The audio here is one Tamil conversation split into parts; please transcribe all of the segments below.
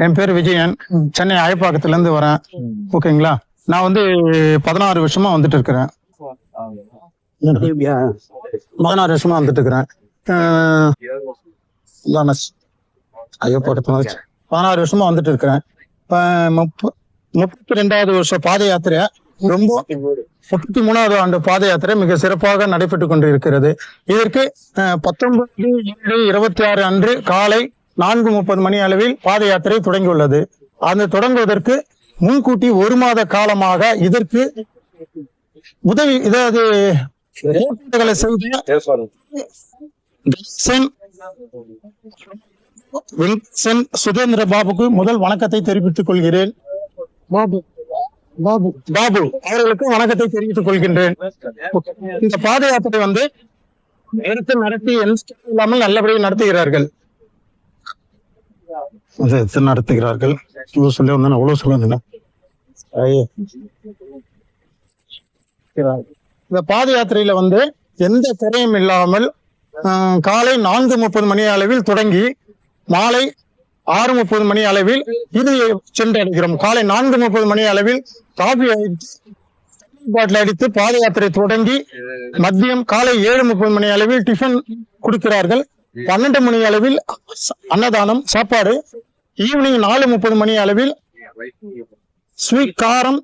என் பேர் விஜயன். சென்னை ஆயப்பாக்கத்துல இருந்து வரேன். ஓகேங்களா, நான் வந்து 16 வருஷமா வந்துட்டு இருக்கிறேன். 16 வருஷமா வந்துட்டு இருக்கிறேன். ஐயப்பாக்கத்துல 16 வருஷமா வந்துட்டு இருக்கிறேன். 32வது வருஷம் பாத யாத்திரை, ரொம்ப 33வது ஆண்டு பாத யாத்திரை மிக சிறப்பாக நடைபெற்று கொண்டு இருக்கிறது. இதற்கு 19/7/26 அன்று காலை 4:30 மணி அளவில் பாத யாத்திரை தொடங்கியுள்ளது. அந்த தொடங்குவதற்கு முன்கூட்டி 1 மாத காலமாக இதற்கு உதவி ஏற்பாடுகளை செய்த சுதேந்திர பாபுக்கு முதல் வணக்கத்தை தெரிவித்துக் கொள்கிறேன். பாபு அவர்களுக்கு வணக்கத்தை தெரிவித்துக் கொள்கின்றேன். இந்த பாத யாத்திரை வந்து நடத்தி இல்லாமல் நல்லபடியாக நடத்துகிறார்கள். சொல்லி வந்தேன், அவ்வளவு சொல்லுங்க. இந்த பாத யாத்திரையில வந்து எந்த தடையும் இல்லாமல் காலை 4:30 மணி அளவில் தொடங்கி மாலை 6:30 மணி அளவில் இறுதியை சென்று அடைகிறோம். காலை 4:30 மணி அளவில் காபி பாட்டில் அடித்து பாத யாத்திரை தொடங்கி மதியம் காலை 7:30 மணி அளவில் டிஃபன் கொடுக்கிறார்கள். 12 மணி அளவில் அன்னதானம் சாப்பாடு. ஈவினிங் 4:30 மணி அளவில் ஸ்வீட், காரம்,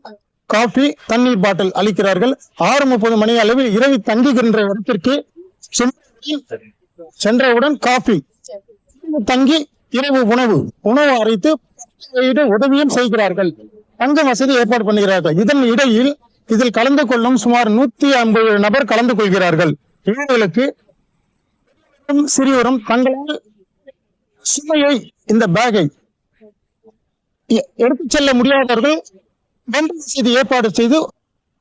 காஃபி, தண்ணீர் பாட்டில் அளிக்கிறார்கள். 6:30 மணி அளவில் இரவு தங்குகின்ற இடத்திற்கு சென்றவுடன் காஃபி, தங்கி இரவு உணவு அரைத்து உதவியும் செய்கிறார்கள். தங்க வசதி ஏற்பாடு பண்ணுகிறார்கள். இதன் இடையில் இதில் கலந்து கொள்ளும் சுமார் 150 நபர் கலந்து கொள்கிறார்கள். இவர்களுக்கு சிறியோரும் தங்களால் சுமையை, இந்த பேகை எடுத்துச் செல்ல முடியாதவர்கள் வண்டி வசதி ஏற்பாடு செய்து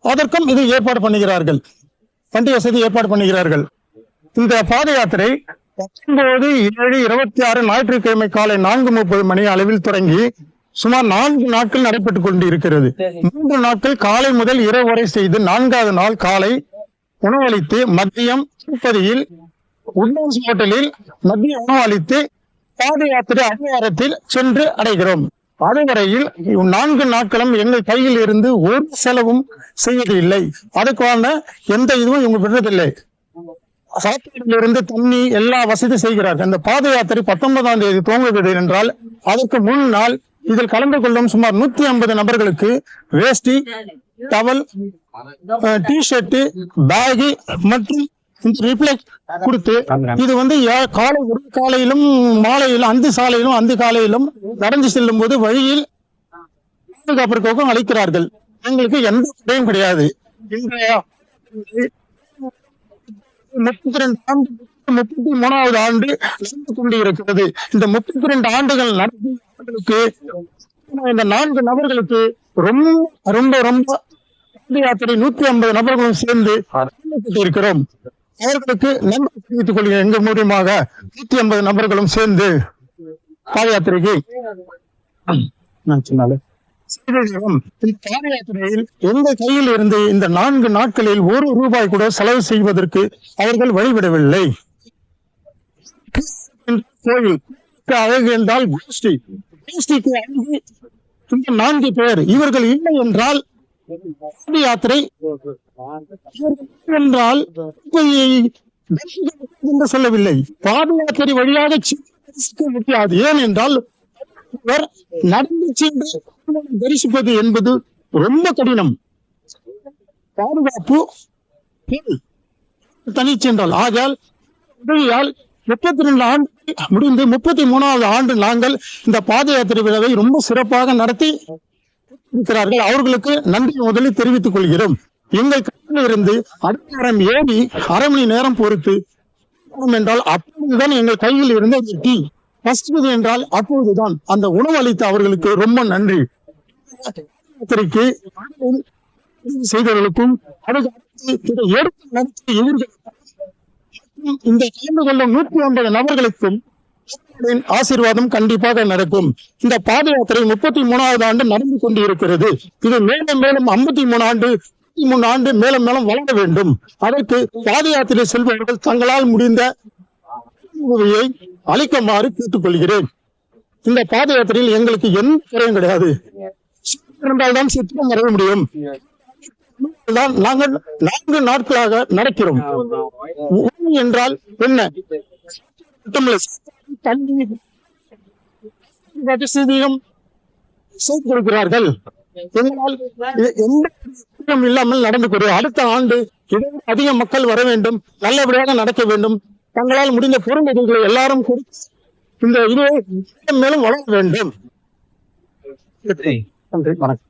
அதற்கும் இது ஏற்பாடு பண்ணுகிறார்கள். வண்டி வசதி ஏற்பாடு பண்ணுகிறார்கள். இந்த பாத யாத்திரை 19/7/26 ஞாயிற்றுக்கிழமை காலை 4:30 மணி அளவில் தொடங்கி சுமார் 4 நாட்கள் நடைபெற்றுக் கொண்டு இருக்கிறது. 3 நாட்கள் காலை முதல் இரவு வரை செய்து 4வது நாள் காலை உணவளித்து மதியம் திருப்பதியில் உட்லாண்ட்ஸ் ஹோட்டலில் மதிய உணவு அளித்து பாத யாத்திரை அடிவாரத்தில் சென்று அடைகிறோம். அதுவரையில் 4 நாட்களும் எங்கள் கையில் இருந்து ஒரு செலவும் செய்வது இல்லை. அதுக்கான எந்த இதுவும் இவங்க விடுறதில்லை. சாப்பாட்டிலிருந்து தண்ணி எல்லா வசதி செய்கிறார்கள். இந்த பாத யாத்திரை 19ஆம் தேதி துவங்குகிறது என்றால் அதற்கு முன் நாள் இதில் கலந்து கொள்ளும் சுமார் 150 நபர்களுக்கு வேஷ்டி, டவல், டி-ஷர்ட், பேகு மற்றும் கொடுத்து இது வந்து காலையிலும் மாலையிலும் அந்த காலையிலும் நடந்து செல்லும் போது வழியில் பாதுகாப்பிற்காகவும் அளிக்கிறார்கள். எங்களுக்கு எந்த குறையும் கிடையாது. 33வது ஆண்டு நடந்து கொண்டு இருக்கிறது. இந்த 32 ஆண்டுகள் நடந்தவர்களுக்கு இந்த 4 நபர்களுக்கு ரொம்ப ரொம்ப ரொம்ப பாத யாத்திரை 150 நபர்களும் சேர்ந்து இருக்கிறோம். அவர்களுக்கு நன்றி தெரிவித்துக் கொள்கிறேன். எங்கள் மூலியமாக 150 நபர்களும் சேர்ந்து பாத யாத்திரைக்கு பாத யாத்திரையில் எந்த கையில் இருந்து இந்த 4 நாட்களில் 1 ரூபாய் கூட செலவு செய்வதற்கு அவர்கள் வழிவிடவில்லை. கோயில் அழகு என்றால் கோஷ்டிக்கு அழகு இந்த 4 பேர். இவர்கள் இல்லை என்றால் பாத யாத்திரை என்றால் என்று சொல்லவில்லை. பாத யாத்திரை வழியாக முடியாது. ஏனென்றால் நடந்து சென்று தரிசிப்பது என்பது ரொம்ப கடினம். பாதுகாப்பு தனி சென்றால் ஆகையால் 32 ஆண்டு முடிந்து 33வது ஆண்டு நாங்கள் இந்த பாத யாத்திரை விழாவை ரொம்ப சிறப்பாக நடத்தி இருக்கிறார்கள். அவர்களுக்கு நன்றி முதலில் தெரிவித்துக் கொள்கிறோம். எங்கள் கையில் இருந்து அடுத்த வாரம் ஏறி 1/2 மணி நேரம் பொறுத்து என்றால் அப்போதுதான் எங்கள் கையில் இருந்த டீ பசிக்குது என்றால் அப்போதுதான் அந்த உணவு அளித்த அவர்களுக்கு ரொம்ப நன்றி. யாத்திரைக்கு செய்தவர்களுக்கும் இந்த கலந்து கொள்ளும் 150 நபர்களுக்கும் ஆசீர்வாதம் கண்டிப்பாக நடக்கும். இந்த பாத யாத்திரை 33வது ஆண்டு நடந்து கொண்டு இருக்கிறது. இது மேலும் மேலும் 53 ஆண்டு மேலும் மேலும் வளர வேண்டும். அதற்கு பாத யாத்திரை செல்பவர்கள் தங்களால் முடிந்த உதவியை அளிக்குமாறு கேட்டுக்கொள்கிறேன். இந்த பாத யாத்திரையில் எங்களுக்கு எந்த குறையும் கிடையாது. இருந்தால்தான் சித்திரம் வரைய முடியும். நாங்கள் 4 நாட்களாக நடக்கிறோம். உணவு என்றால் என்ன? கொடுக்கிறார்கள். எங்களால் எந்த இல்லாமல் நடந்து கொள்வோம். அடுத்த ஆண்டு அதிக மக்கள் வர வேண்டும், நல்லபடியாக நடக்க வேண்டும். தங்களால் முடிந்த பொருள் எல்லாரும் கொடுத்து இந்த இதுவை மேலும் வளர வேண்டும். நன்றி, வணக்கம்.